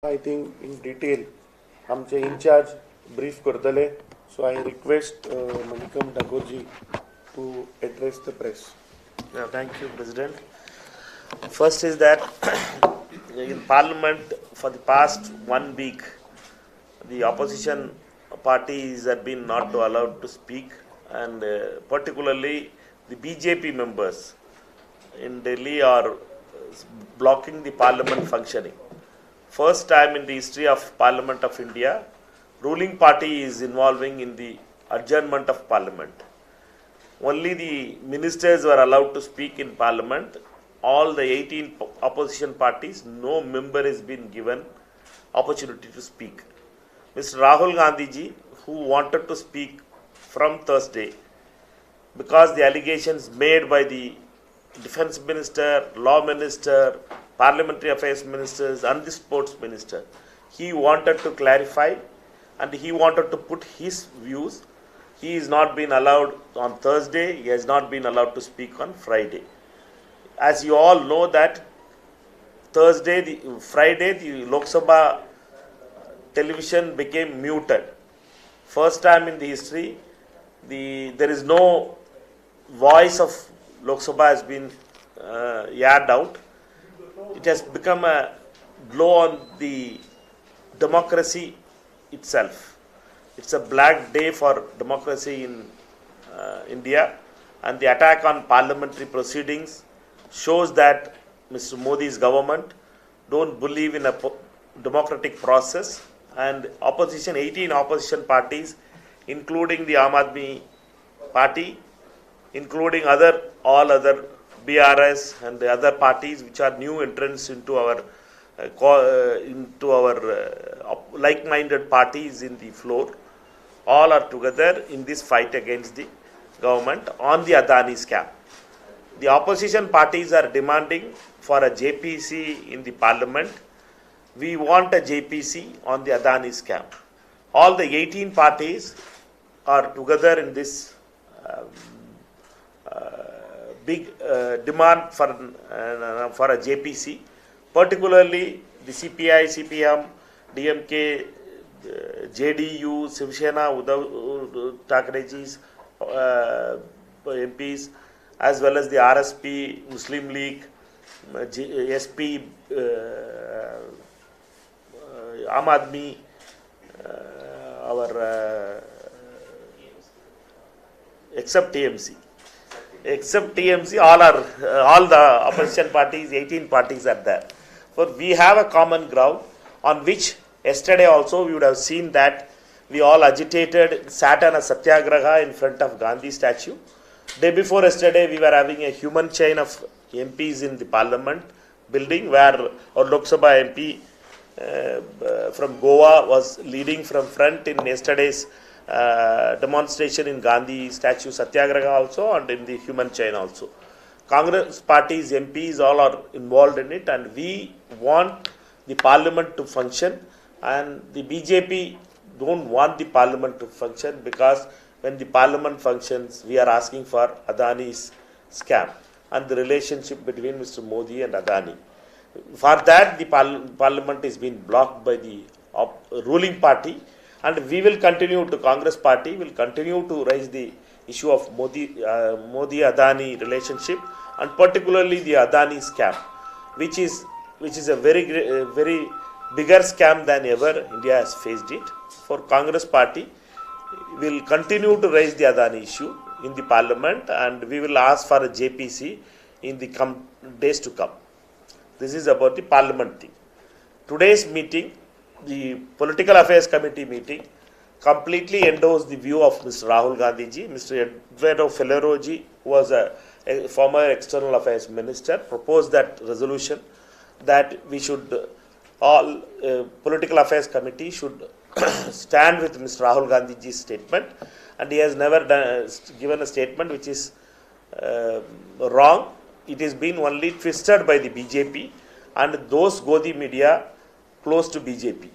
I think in detail आमचे in charge brief करतले. So I request Manikam Thakurji to address the press. Yeah, thank you, President. First is that in Parliament for the past 1 week, the opposition parties have been not allowed to speak, and particularly the BJP members in Delhi are blocking the Parliament functioning. First time in the history of Parliament of India, ruling party is involving in the adjournment of Parliament. Only the ministers were allowed to speak in Parliament. All the 18 opposition parties, no member has been given opportunity to speak. Mr. Rahul Gandhi ji, who wanted to speak from Thursday, because the allegations made by the defense minister, law minister, parliamentary affairs ministers and the sports minister, he wanted to clarify and he wanted to put his views. He is not been allowed on Thursday, he has not been allowed to speak on Friday. As you all know that Friday the Lok Sabha television became muted. First time in the history, there is no voice of Lok Sabha has been aired out. It has become a blow on the democracy itself. It's a black day for democracy in India, and the attack on parliamentary proceedings shows that Mr. Modi's government don't believe in a democratic process, and 18 opposition parties, including the Aam Aadmi Party, including all other BRS and the other parties which are new entrants into our like-minded parties in the floor, all are together in this fight against the government on the Adani scam. The opposition parties are demanding for a JPC in the parliament. We want a JPC on the Adani scam. All the 18 parties are together in this big demand for a JPC, particularly the CPI, CPM, DMK, JDU, Shiv Sena, Uddhav Thackerayji's MPs, as well as the RSP, Muslim League, SP, Aam Aadmi, except TMC. Except TMC, all the opposition parties, 18 parties are there. For we have a common ground on which yesterday also we would have seen that we all agitated, sat on a satyagraha in front of Gandhi statue. Day before yesterday, we were having a human chain of MPs in the Parliament building, where our Lok Sabha MP from Goa was leading from front in yesterday's demonstration in Gandhi statue Satyagraha also, and in the human chain also. Congress party's MPs all are involved in it, and we want the parliament to function, and the BJP don't want the parliament to function, because when the parliament functions, we are asking for Adani's scam and the relationship between Mr. Modi and Adani. For that, the parliament is being blocked by the ruling party, and we will continue to, Congress party will continue to raise the issue of Modi-Adani relationship, and particularly the Adani scam, which is a very bigger scam than ever India has faced it. For Congress party, will continue to raise the Adani issue in the parliament, and we will ask for a JPC in the days to come. This is about the parliament thing. Today's meeting, the Political Affairs Committee meeting, completely endorsed the view of Mr. Rahul Gandhi ji. Mr. Eduardo Ferrero ji, who was a former External Affairs Minister, proposed that resolution that we should, all Political Affairs Committee should stand with Mr. Rahul Gandhi ji's statement, and he has never given a statement which is wrong. It has been only twisted by the BJP and those Godi media close to BJP,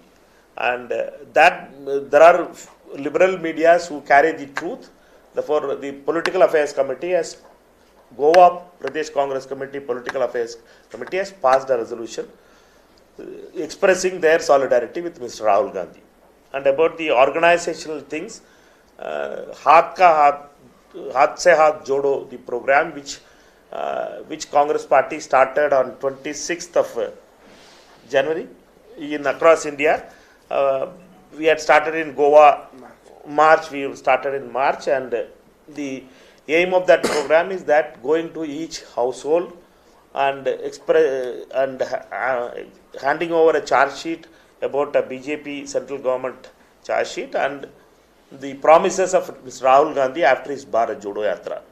and that there are liberal medias who carry the truth. Therefore, the Political Affairs Committee has, Goa Pradesh Congress Committee, Political Affairs Committee has passed a resolution expressing their solidarity with Mr. Rahul Gandhi. And about the organizational things, Haath Ka Haath, Haath Se Haath Jodo, the program which Congress Party started on 26th of January in across India. We had started in Goa, March, we started in March, and the aim of that program is that going to each household and handing over a charge sheet about a BJP central government charge sheet and the promises of Mr. Rahul Gandhi after his Bharat Jodo Yatra.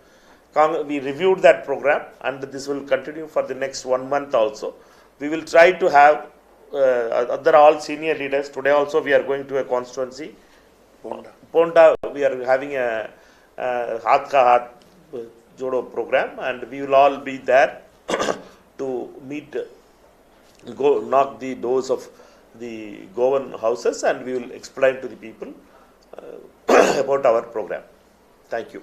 We reviewed that program, and this will continue for the next 1 month also. We will try to have other all senior leaders. Today also we are going to a constituency. Ponda, we are having a Haath Ka Haath Jodo program, and we will all be there to meet, knock the doors of the Goan houses, and we will explain to the people about our program. Thank you.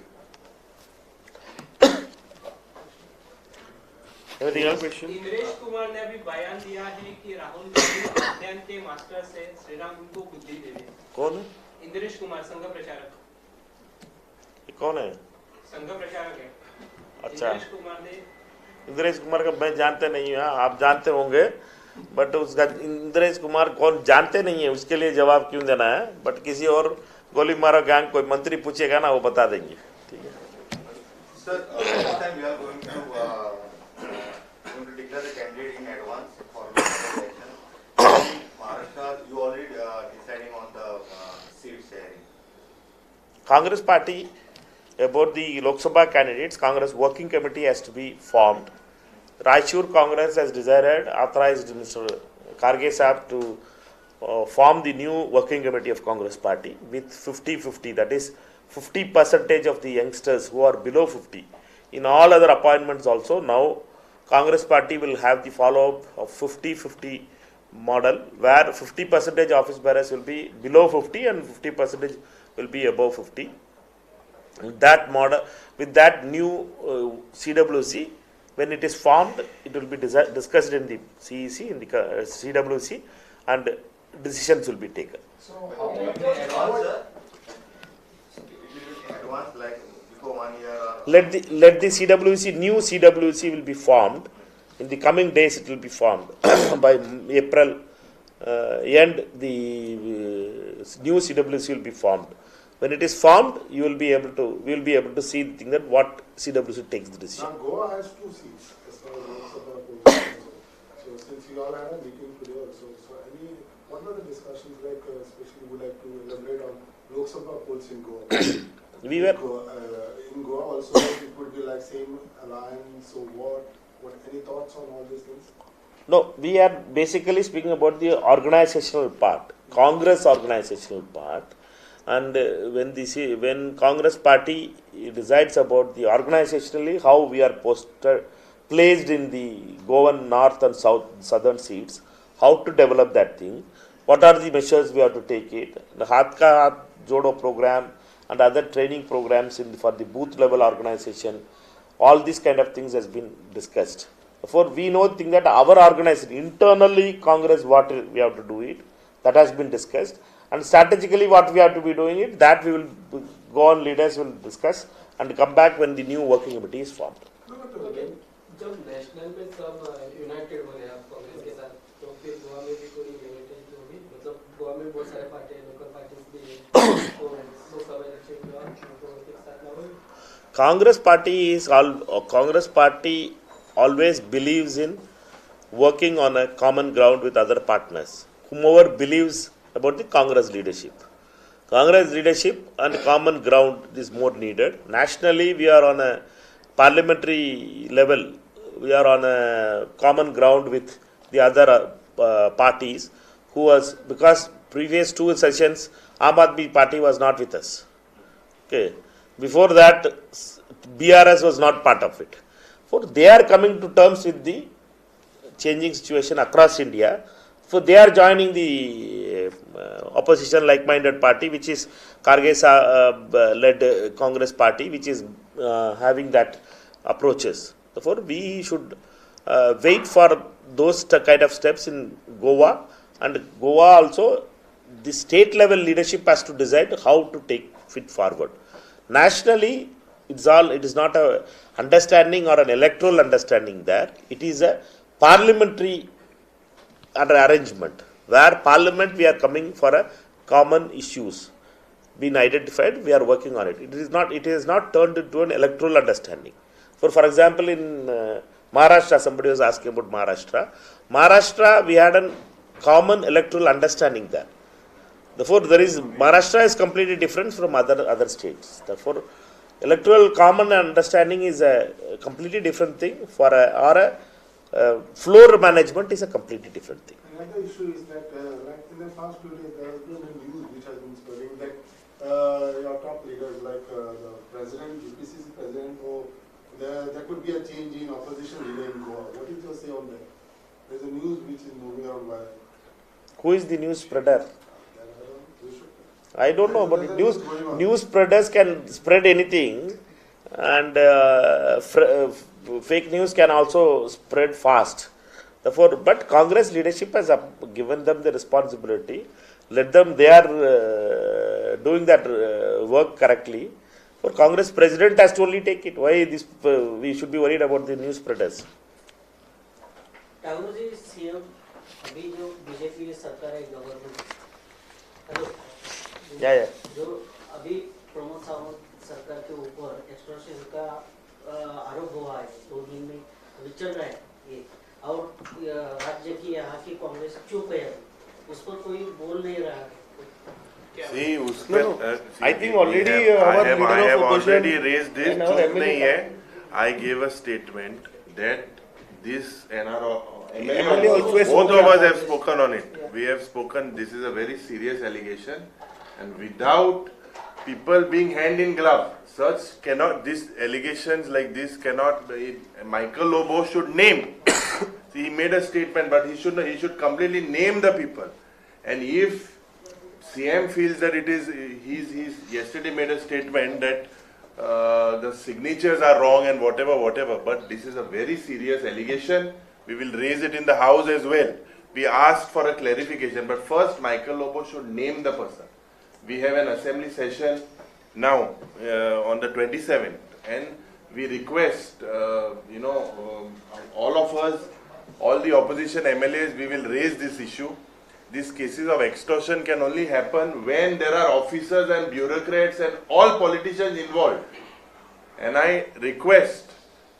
Anything else? Indresh Kumar ने अभी बयान दिया है कि राहुल गांधी अध्ययन के master से श्रीराम उनको बुद्धि देवे. कौन है? इंद्रेश कुमार संघ प्रचारक. ये कौन है? संघ प्रचारक है. अच्छा. इंद्रेश कुमार ने इंद्रेश कुमार का मैं जानते नहीं हूँ, आप जानते होंगे, बट उसका इंद्रेश कुमार कौन जानते नहीं है, उसके लिए जवाब क्यों देना है. बट किसी और गोली मारो गैंग कोई मंत्री पूछेगा ना, वो बता देंगे. ठीक है. Sir, this time we are going to declare the candidate in advance for the election. In Maharashtra, you already deciding on the seat sharing. Congress party, about the Lok Sabha candidates, Congress working committee has to be formed. Raichur Congress has desired, authorized Mr. Kharge Sahab to form the new working committee of Congress party with 50-50, that is 50% of the youngsters who are below 50. In all other appointments also, now Congress party will have the follow-up of 50-50 model, where 50% office bearers will be below 50 and 50% will be above 50. That model, with that new CWC, when it is formed, it will be discussed in the CEC, in the CWC, and decisions will be taken. So how many advance, sir? Advance like before 1 year or... Let the CWC, new CWC will be formed. In the coming days it will be formed. By April end, the new CWC will be formed. When it is formed, we will be able to see the thing that what CWC takes the decision. Now Goa has 2 seats as far as Lok Sabha polls are concerned. So since you all had a meeting today also, so what were the discussions like, especially would like to elaborate on Lok Sabha polls in Goa? We were in Goa also it would be like same alliance, so what any thoughts on all these things? No, we are basically speaking about the organizational part, Congress organizational part, and when Congress party decides about the organizationally how we are placed in the Goan north and southern seats, how to develop that thing, what are the measures we have to take it, the Haath Ka Haath Jodo program and other training programs for the booth level organization, all these kind of things has been discussed. Therefore, we know that our organization, internally Congress, what we have to do it, that has been discussed. And strategically what we have to be doing it, that we will go on, leaders will discuss and come back when the new working committee is formed. Okay जब national पे सब United हो गए आप कांग्रेस के साथ, तो फिर गोवा में भी कोई यूनाइटेड होगी, मतलब गोवा में बहुत सारे पार्टी हैं, लोकल पार्टीज भी हैं, तो लोकसभा इलेक्शन के बाद एक साथ ना होगी. Congress party always believes in working on a common ground with other partners. Whomever believes about the Congress leadership. Congress leadership and common ground is more needed. Nationally, we are on a parliamentary level. We are on a common ground with the other parties who was, because previous 2 sessions, Aam Aadmi party was not with us. Okay. Before that, BRS was not part of it. For they are coming to terms with the changing situation across India. So they are joining the opposition like-minded party, which is Kharge led Congress party, which is having that approaches. Therefore, we should wait for those kind of steps in Goa, and Goa also, the state level leadership has to decide how to take it forward. Nationally, it is not a understanding or an electoral understanding there. It is a parliamentary arrangement where parliament we are coming for a common issues been identified. We are working on it. It is not turned into an electoral understanding. For example, in Maharashtra, somebody was asking about Maharashtra. Maharashtra, we had a common electoral understanding there. Therefore, Maharashtra is completely different from other states. Therefore, electoral common understanding is a completely different thing. Floor management is a completely different thing. Another issue is that, like in the past few days, there has been a news which has been spreading that your top leaders, like the president, UPCC president, or there could be a change in opposition leader in Goa. What is your say on that? There's a news which is moving around by. Who is the news spreader? I don't know, but news spreaders can spread anything, and fake news can also spread fast. Therefore, but Congress leadership has given them the responsibility. Let them, they are doing that work correctly. For Congress president has to only take it. Why this? We should be worried about the news spreaders. Thakur ji CM अभी जो BJP सरकार है government hello या जो अभी प्रमोद सावंत सरकार के ऊपर एक्सटॉर्शन का आरोप हुआ है 2 दिन में अभी चल रहा है ये और राज्य की यहाँ की कांग्रेस चुप है उस पर कोई बोल नहीं रहा है No. I think already our leader I have of opposition already raised this. and our चुप MLA नहीं है. I gave a statement that this NRO, MLA also has both spoken. of us have spoken on it. We have spoken. This is a very serious allegation, and without people being hand in glove, such cannot. These allegations like this cannot. Michael Lobo should name. See, he made a statement, but he should completely name the people, and if CM feels that it is, he's yesterday made a statement that the signatures are wrong and whatever, but this is a very serious allegation. We will raise it in the house as well. We asked for a clarification, but first Michael Lobo should name the person. We have an assembly session now on the 27th, and we request, all of us, all the opposition MLAs, we will raise this issue. These cases of extortion can only happen when there are officers and bureaucrats and all politicians involved. And I request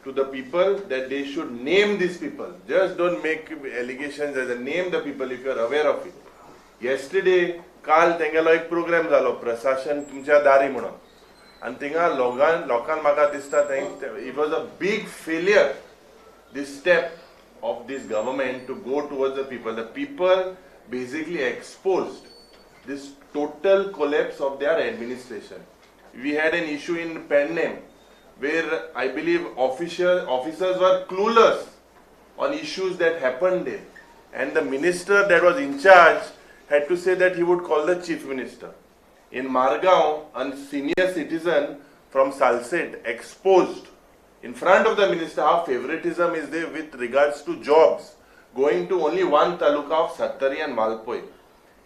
to the people that they should name these people. Just don't make allegations as a name the people if you are aware of it. Yesterday, काल तेंगेलो एक programme जालो प्रशासन तुमच्या दारी म्हणून आणि थिंगा लोकांक म्हाका दिसता it was a big failure, this step of this government to go towards the people. The people basically exposed this total collapse of their administration. We had an issue in Pennem where I believe officers were clueless on issues that happened there, and the minister that was in charge had to say that he would call the chief minister. In Margao, a senior citizen from Salsett exposed in front of the minister how favoritism is there with regards to jobs going to only one taluka of Sattari and Malpoi.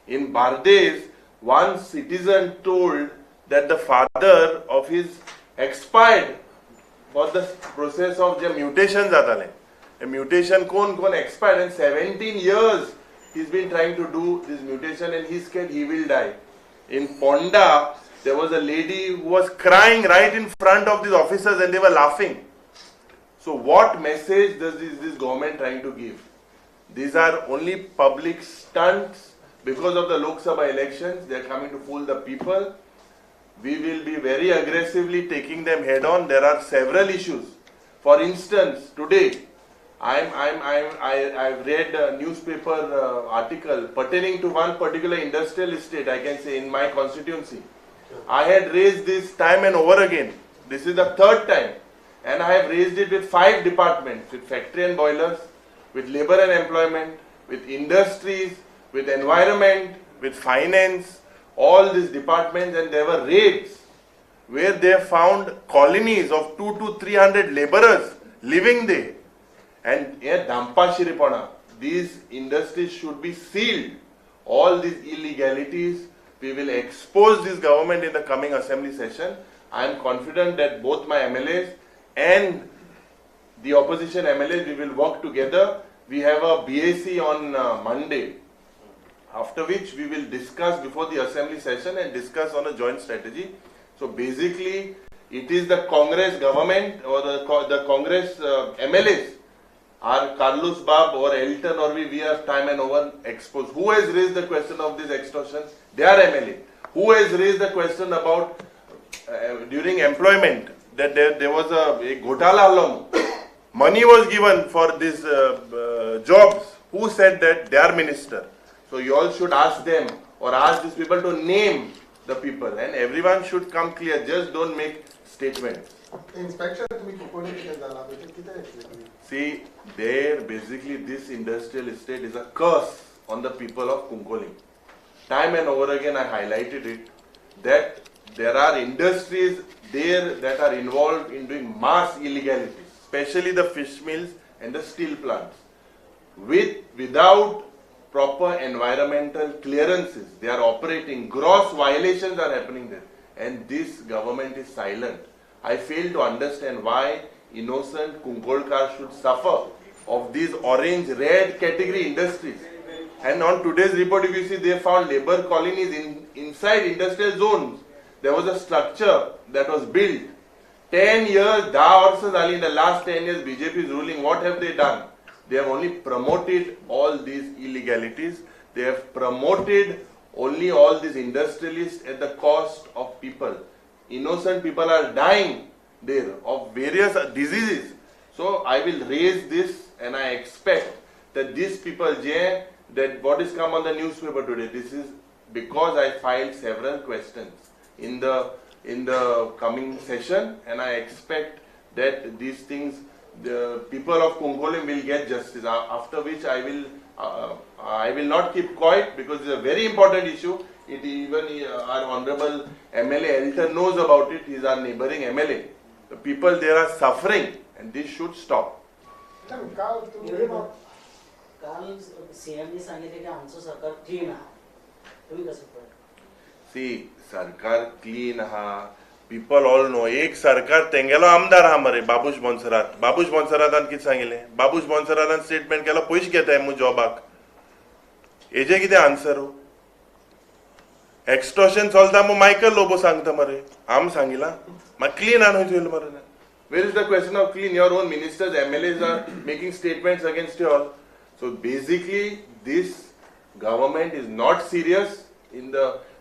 In Bardes, one citizen told that the father of his expired for the process of the mutation zatale. A mutation kon expired, and 17 years he's been trying to do this mutation, and he's scared he will die. In Ponda, there was a lady who was crying right in front of these officers and they were laughing. So what message does this government trying to give? These are only public stunts because of the Lok Sabha elections. They are coming to fool the people. We will be very aggressively taking them head on. There are several issues. For instance, today I've read a newspaper article pertaining to one particular industrial estate, I can say, in my constituency. I had raised this time and over again. This is the third time. And I have raised it with 5 departments, with factory and boilers, with labor and employment, with industries, with environment, with finance, all these departments, and there were raids where they found colonies of 200 to 300 laborers living there. And here Dampa Shiripana, these industries should be sealed. All these illegalities, we will expose this government in the coming assembly session. I am confident that both my MLAs and the opposition MLAs, we will work together. We have a BAC on Monday, after which we will discuss before the assembly session and discuss on a joint strategy. So basically, it is the Congress government or the Congress MLAs, are Carlos Bab or Elton or we have time and over exposed. Who has raised the question of this extortion? They are MLA. Who has raised the question about during employment that there was a Ghotala alum? Money was given for these jobs. Who said that? They are minister. So you all should ask them or ask these people to name the people, and everyone should come clear. Just don't make statements. Inspection तुम्ही कोणी किती झाला म्हणजे किती actually? See, there basically this industrial estate is a curse on the people of Kunkoling. Time and over again I highlighted it that there are industries there that are involved in doing mass illegalities, especially the fish mills and the steel plants. Without proper environmental clearances, they are operating, gross violations are happening there, and this government is silent. I fail to understand why innocent Kunkolkar should suffer of these orange-red category industries. And on today's report, if you see, they found labor colonies inside industrial zones. There was a structure that was built. 10 years, 10 वर्ष in the last 10 years, BJP is ruling. What have they done? They have only promoted all these illegalities. They have promoted only all these industrialists at the cost of people. Innocent people are dying there of various diseases. So I will raise this, and I expect that these people, that what is come on the newspaper today, this is because I filed several questions in the coming session, and I expect that these things, the people of Kunkolim will get justice. After which I will not keep quiet, because it's a very important issue. Even our honorable MLA Elton knows about it. He is our neighboring MLA. The people there are suffering, and this should stop. काल तुम्ही काल सीएमने सांगितले की आमचं सरकार clean आहे तुम्ही कसं पाहिजे See, सरकार clean हा. People all know. एक सरकार तेंगेलो आमदार हा मरे बाबूश बोनसरात. बाबूश बोनसरातान किती सांगितले? बाबूश बोनसरातान स्टेटमेंट केला पयशे घेताय मु जॉबाक. हेजे कितें आन्सर हो? एक्सटॉर्शन चलता मग मायकल लोबो सांगता मरे आम सांगिला मग क्लीन आणून मरे where is the question of clean? Your own ministers, MLAs are making statements against you all. So basically this government is not serious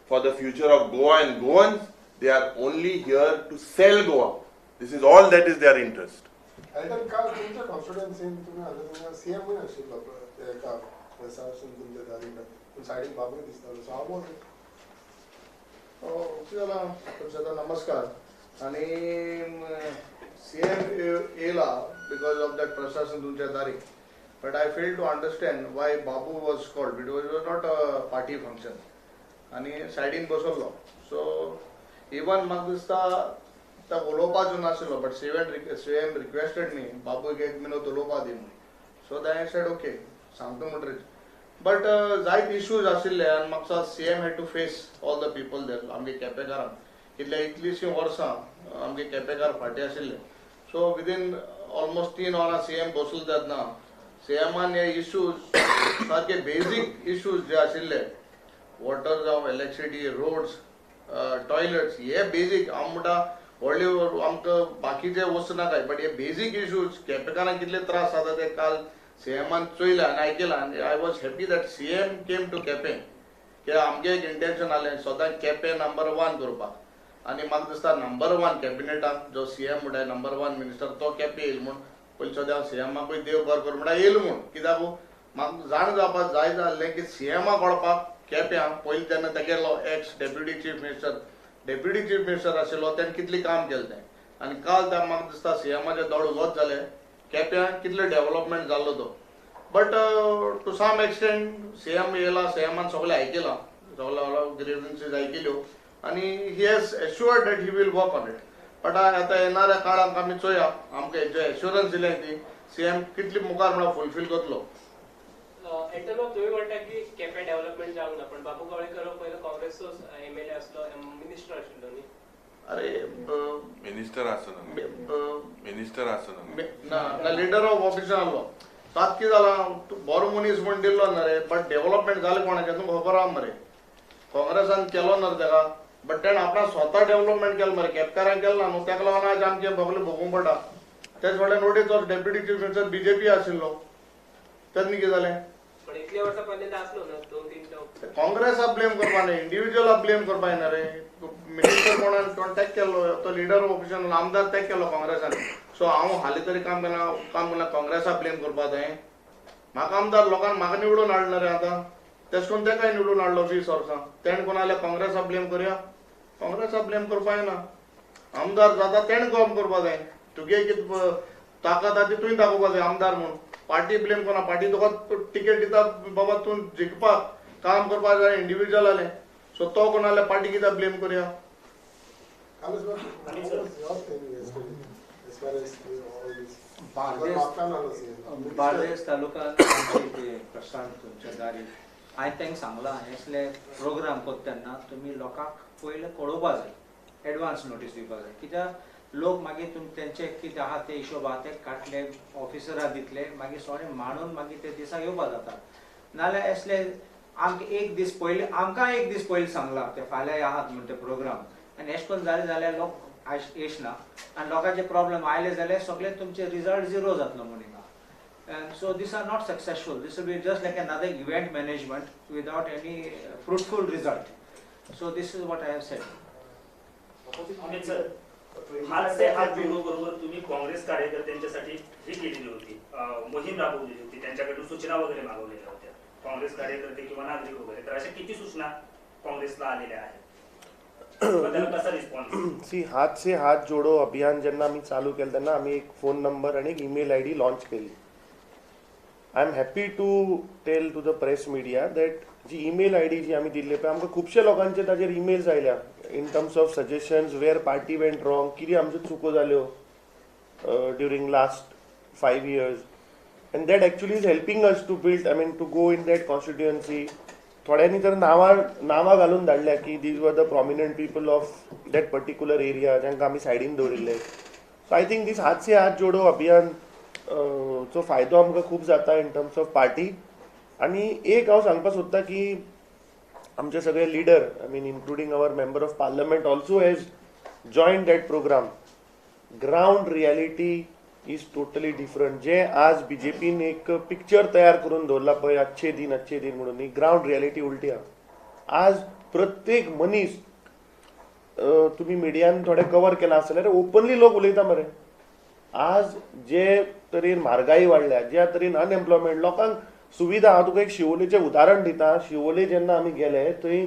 for the future of Goa and Goans. They are only here to sell Goa. This is all that is their interest. Elton, काल तुमचं confidence इन तुम्ही आलं तुम्हाला CM होईल असेल एका प्रशासन तुमच्या दारीनं साइडिंग बाबू दिसतं सो हाऊ वाज इट तुमचा नमस्कार आणि सीएम येला बिकॉज ऑफ दॅट प्रशासन तुमच्या दारी but I fail to understand why Babu was called it was not a party function आणि सायडीन बसवलो सो इवन म्हाका दिसता त्या उलोवपाचो नाशिल्लो बट सीएम रिक्वेस्टेड मी बाबूक एक मिनट उलोवपा दी म्हणून so that I said okay सांगतो म्हणटरीच बट जायत इश्यूज आशिल्ले आनी म्हाका CM had to face all the people there आमगे केपेकारांक इतलीशीं वर्सां आमगे केपेकार फाटी आशिल्ले सो विदीन ऑलमोस्ट 3 वरां सीएम बसलो तेन्ना सीएमान हे इश्यूज सारके बेजीक इश्यूज जे आशिल्ले वॉटर जावं इलेक्ट्रिसिटी रोड्स टॉयलेट्स हे बेजीक आम म्हणटा व्हडले आमकां बाकीचे वस्तू नाकाय बट हे बेजीक इश्यूज केपेकारांक कितले त्रास जाता ते काल सीएमान चोयला आनी आयकला आनी I was happy that CM came to Quepem की आमगे एक इंटेंशन आसलें सदां केपें नंबर 1 करपाक आनी म्हाका दिसता नंबर 1 कॅबिनेटाक जो सीएम म्हणटा नंबर 1 मिनिस्टर तो केपें येईल म्हूण पयलीं सद्या सीएमाकूय देव बरो कर म्हणटा येयलो म्हूण कित्याक म्हाका जाण जावपाक जाय जाल्लें की सीएमाक वळपाक केप्यां पयलीं तेन्ना तेगेलो एक्स डेप्युटी चीफ मिनिस्टर आशिल्लो तेणें कितलें काम केलें तें आनी काल म्हाका दिसता सीएमाचें दोळ वच जालें केप्यां कितलें डेव्हलपमेंट जाल्लो तो but to some extent CM येयला सीएमान सगळें आयकलां सगळ्यो ग्रीवन्सीस आयकल्यो आनी he has assured that he will work on it but आतां येणाऱ्या काळांत आमी चोया आमकां जे एश्युरन्स दिलें ती सीएम कितली मुखार म्हणल्यार फुलफील करतलो इंटरनल तुम्ही म्हणता की केपें डेव्हलपमेंट जावंक ना पण बाबू कवळेकर हो पयलो काँग्रेसचो MLA असलो मिनिस्टर आशिल्लो न्ही अरे मिनिस्टर आसना ना लिडर ऑफ ऑफिसर आहलो तात कितें जालां बरो मनीस म्हण दिल्लो ना रे बट डेव्हलपमेंट जालें कोणाचें तुमकां खबर आहा मरे काँग्रेसान केलो ना तेका बट तेणें आपणा स्वता डेव्हलपमेंट केलें मरे केपकारान केलें ना न्हू तेका लागून आज आमचें सगळें भोगूंक पडटा तेच फाटल्यान नोटीस तो डेप्युटी चीफ मिनिस्टर BJP आशिल्लो तेन्ना कितें जालें पण इतले वर्सां पहिल्यांदा असलो ना 2-3 टर्म काँग्रेसा ब्लेम करपा न्ही इंडिव्हिज्युअला ब्लेम करपा येना रे मिनिस्टर कोणान टॅक केलो तो लिडर ऑफिसान आमदार टॅक केलो काँग्रेसान सो हांव हालीं तरी काम केलां काँग्रेसा ब्लेम करपा थंय म्हाका आमदार लोकांक म्हाका निवडून हाडले रे आतां तेश कोन्न तेकाय निवडून हाडलो 20 वर्सां तेणें कोण जाल्यार काँग्रेसा ब्लेम करया काँग्रेसा ब्लेम करपा येना आमदार जाता तेणें काम करपा जाय तुगे कितें ताकद आहा ती तुवें दाखोवपा जाय आमदार म्हूण पार्टी ब्लेम करना पार्टी तुका टिकेट दिता बाबा तूं जिखपाक काम करपा जाय इंडिव्हिज्युअल जालें सो तो कोण जाल्यार पार्टी कित्याक ब्लेम करया बार्देस तालुक्यात आमचे प्रशांत तुमच्या दारी हांवें तांकां सांगलां असले प्रोग्राम करता तेन्ना तुमी लोकांक पयलें कळोवपा जाय एडवान्स नोटीस दिवपा जाय कित्याक लोक मागीर तेंचे कितें आहा ते हिशोब आहा ते काडले ऑफिसराक दितले मागीर सगळें मांडून मागीर ते दिसा येवपा जाता नाल्यार असले आमकां एक दीस पयलीं आमकां एक दीस पयलीं सांगलां ते फाल्यां आहात म्हणून ते प्रोग्राम आनी अशें करून जालें जाल्यार लोक येचना आनी लोकांचे प्रॉब्लेम आयले जाल्यार सगळे तुमचे रिजल्ट झिरो जातलो म्हणून and so these are not successful. This will be just like another event management without any fruitful result. So this is what I have said. Amit sir हात से हात जोडो बरोबर तुम्ही काँग्रेस कार्यकर्त्यांच्यासाठी ही केलेली होती मोहीम राबवलेली होती त्यांच्याकडून सूचना वगैरे मागवलेल्या होत्या काँग्रेस कार्यकर्ते किंवा नागरिक वगैरे तर अशा किती सूचना काँग्रेसला आलेल्या आहेत त्याला कसा रिस्पॉन्स सी हात से हात जोडो अभियान जेन्ना आमी चालू केलें तेन्ना आमी एक फोन नंबर आणि एक ईमेल ID लॉन्च केली I am happy to tell to the press media that जी ईमेल ID जी आमी दिल्ली पळय आमकां खुबशे लोकांचे ताजेर ईमेल्स आयल्या in terms of suggestions where party went wrong कितें आमच्यो चुको जाल्यो during last 5 years and that actually is helping us to build to go in that constituency थोड्यांनी तर नांवां घालून धाडल्या की these were the prominent people of that particular area जांकां आमी सायडीन दवरिल्ले सो आय थिंक दीस हात से हात जोडो अभियान चो फायदो आमकां खूब जाता इन टर्म्स ऑफ पार्टी आनी एक हांव सांगपाक सोदतां की आमचे सगळे leader including our member of parliament also has join that program ground reality is totally different जे आज BJPन एक पिक्चर तयार करून दवरला पळय अच्छे दिन म्हणून ही ग्राउंड रियलिटी उलटी आहा आज प्रत्येक मनीस तुम्ही मिडियान थोडे कवर केला आसल्यार ओपनली लोक उलयता मरे आज जे तरेन म्हारगाई वाडल्या ज्या तरेन अनएम्प्लॉयमेंट लोकांक सुविधा हांव तुका एक शिवोलेचें उदाहरण दिता शिवोले जेन्ना आमी गेले थंय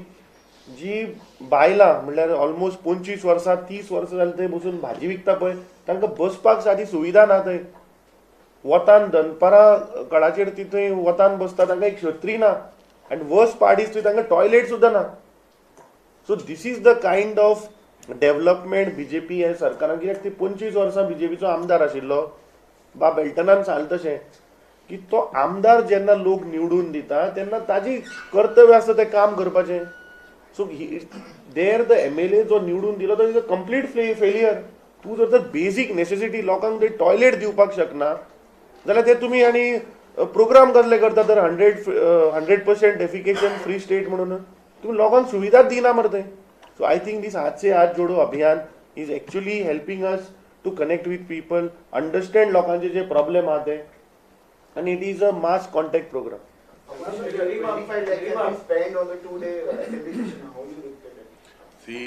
जी बायलां म्हणल्यार ऑलमोस्ट 25 वर्सां 30 वर्सां जाली थंय बसून भाजी विकता पळय तांकां बसपाक सादी सुविधा ना थंय वतान दनपारां कडाचेर ती थंय वतान बसता तांकां एक छत्री ना आनी वर्स पार्ट इज थंय तांकां टॉयलेट सुद्दां ना so this is the kind of development BJP ह्या सरकारान कित्याक ती 25 वर्सां BJPचो आमदार आशिल्लो बाब एल्टनान सांगलें तशें की तो आमदार जेन्ना लोक निवडून दिता तेन्ना ताजी कर्तव्य आसता तें काम करपाचें सो देर द MLA जो निवडून दिलो तो इज अ कंप्लीट फेलियर तूं जर तर बेसीक नेसेसिटी लोकांक ते टॉयलेट दिवपाक शकना जाल्यार ते तुमी आनी प्रोग्राम कसले करता तर 100% डेफिकेशन फ्री स्टेट म्हणून तुमी लोकांक सुविधाच दिना मरे थंय सो आय थिंक दीस हात से Haath Jodo Abhiyan is actually helping us to connect with people understand लोकांचे जे प्रॉब्लेम आहा ते and it is a mass contact program. Spend on the 2-day assembly session. How do you look at it? See,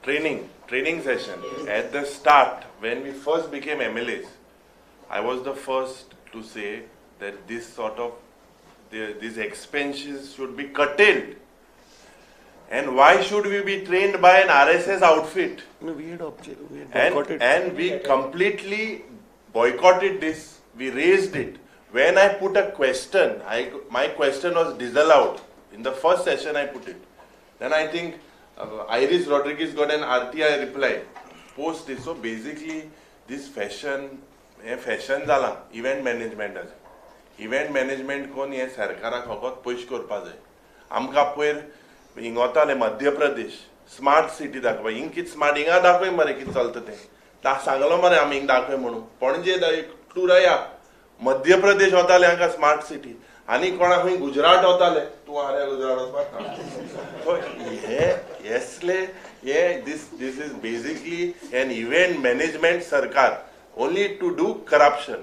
training session. At the start, when we first became MLAs, I was the first to say that this sort of these expenses should be curtailed. And why should we be trained by an RSS outfit? No, we had boycotted. And we completely boycotted this. We raised it. When I put a question, my question was disallowed. In the first session I put it. Then I think Iris Rodriguez got an RTI reply. Post this. So basically this fashion zala, event management. Event management कोण हे सरकाराक फकत पयशे करपा जाय. आमकां पयर हिंग वताले मध्य प्रदेश स्मार्ट सिटी दाखोवपा. हिंग कितें स्मार्ट हिंगा दाखय मरे कितें चलता तें. सांगलो मरे आमी हिंग दाखय म्हणून. पणजे एक टूर या मध्य प्रदेश वताले हांगा स्मार्ट सिटी आनी कोणा खंय गुजरात वताले. तूं आरे गुजरात वचपाक हे असले हे this is basically an event management sarkar only to do corruption.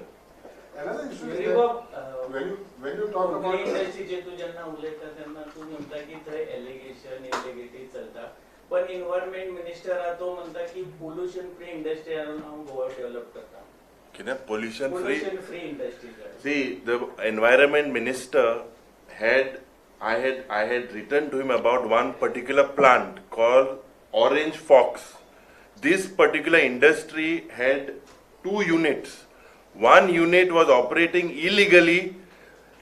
Another issue is that when you talk about इंडस्ट्रीचे तू जेन्ना उलयता तेन्ना तू म्हणटा की थंय एलिगेशन इलिगेटी चलता पण एनवायरमेंट मिनिस्टर आहा तो म्हणटा की पोल्युशन फ्री इंडस्ट्री हांव गोवा डेव्हलप करता. कितें pollution free? Pollution free industry. See, the environment minister I had written to him about one particular plant called Orange Fox. This particular industry had 2 units. One unit was operating illegally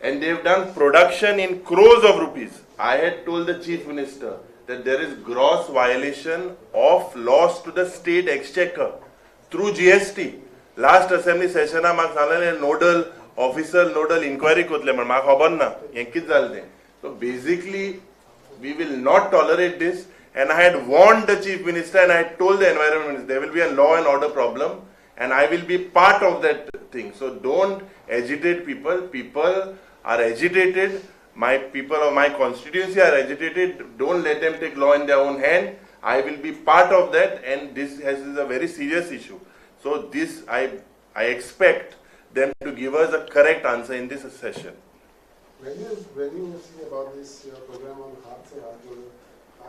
and they've done production in crores of rupees. I had told the chief minister that there is gross violation of loss to the state exchequer through GST. Last assembly session म्हाका सांगलेलें nodal officer nodal inquiry कोतले म्हण म्हाका खबर ना हें कितें जालें तें. So basically we will not tolerate this and I had warned the chief minister and I had told the environment minister there will be a law and order problem and I will be part of that thing. So don't agitate people. People are agitated. My people of my constituency are agitated. Don't let them take law in their own hand. I will be part of that and this is a very serious issue. So this I expect them to give us a correct answer in this session. when you see about this program on Haath Se Haath Jodo,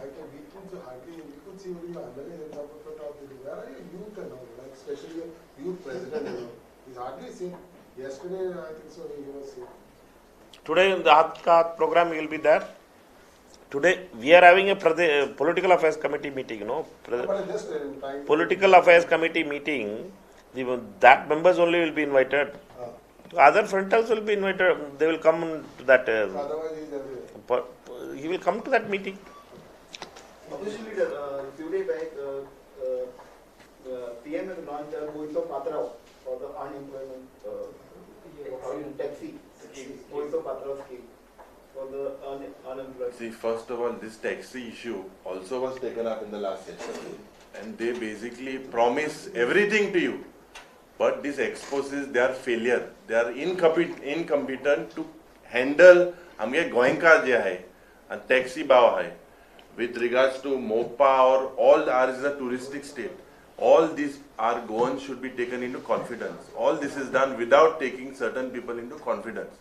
we could see only MLAs and top of the top. Where are your youth and all, like especially your youth president? He's hardly seen. Yesterday, I think so, he was here. Today in the Haath Ka Haath program you will be there. Today we are having a political affairs committee meeting, no? But just trying Political affairs committee meeting, that members only will be invited. Other frontals will be invited. They will come to that. otherwise he's everywhere. He will come to that meeting. Opposition leader, few days back, PM has launched a Moito Patrao for the unemployment taxi. Moito Patrao scheme for the unemployed. See, first of all, this taxi issue also was taken up in the last session and they basically promise everything to you. But this exposes their failure. They are incompetent to handle आमगे गोंयकार जे आहे and taxi भाव आहे. With regards to MOPA or all ours is a touristic state. All these our Goans should be taken into confidence. All this is done without taking certain people into confidence.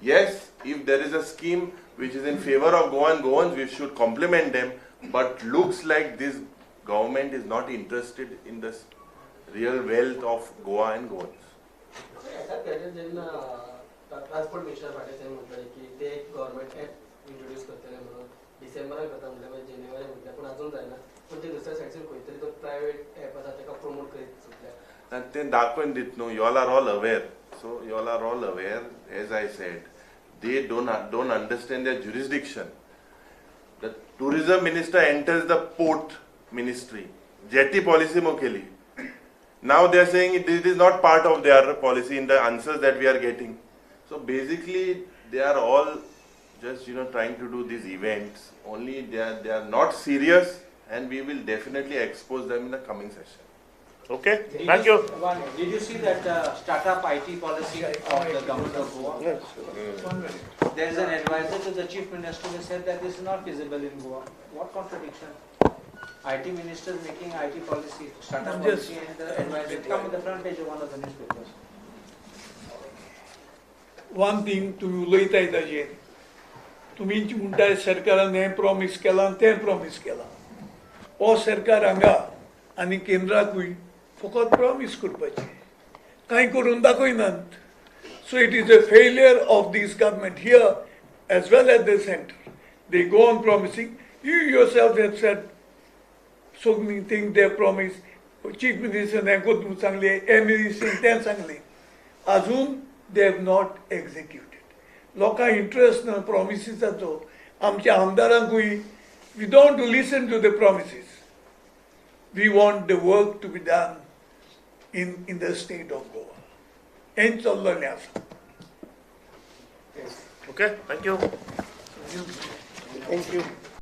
Yes, if there is a scheme which is in favor of Goans, we should compliment them. But looks like this government is not interested in this real wealth of Goa and Goans. Transport minister Patil म्हटलं की ते government app introduce करतले म्हणून डिसेंबराक करता म्हटल्यार जानेवारी म्हटल्यार पण अजून जायना पण ते दुसऱ्या सायडीन खंय तरी तो प्रायव्हेट ऍप आसा ताका प्रमोट करीत सुटल्या And they दाखवून दित न्हू. You all are all aware. So you all are all aware. As I said, they don't understand their jurisdiction. The tourism minister enters the port ministry. Jetty policy mo keli. Now they are saying it is not part of their policy in the answers that we are getting. So basically they are all just trying to do these events. Only they are not serious and we will definitely expose them in the coming session. Okay, thank you. Did you see that startup IT policy of the government of Goa? Yes. There is an advisor to the chief minister who said that this is not feasible in Goa. What contradiction? IT minister making IT policy, startup policy, and the advisor come on the front page of one of the newspapers. One thing तुम्ही उलयताय ताजेर तुमी म्हणटाय सरकारान हें promise केलां तें promise केलां. हो सरकार हांगा आनी केंद्राकूय फकत प्रॉमिस करपाचें कांय करून दाखयनात. So it is a failure of this government here as well as the center. They go on promising. You yourself have said so many things they promise. Chief Minister हें कोत म्हूण सांगलें, MNC तें सांगलें. अजून they have not executed. लोकां interest ना प्रॉमिसीसाचो. आमच्या आमदारांकूय we don't listen to the promises. We want the work to be done in the state of Goa. हें चल्लेलें आसा. Okay, thank you. Thank you.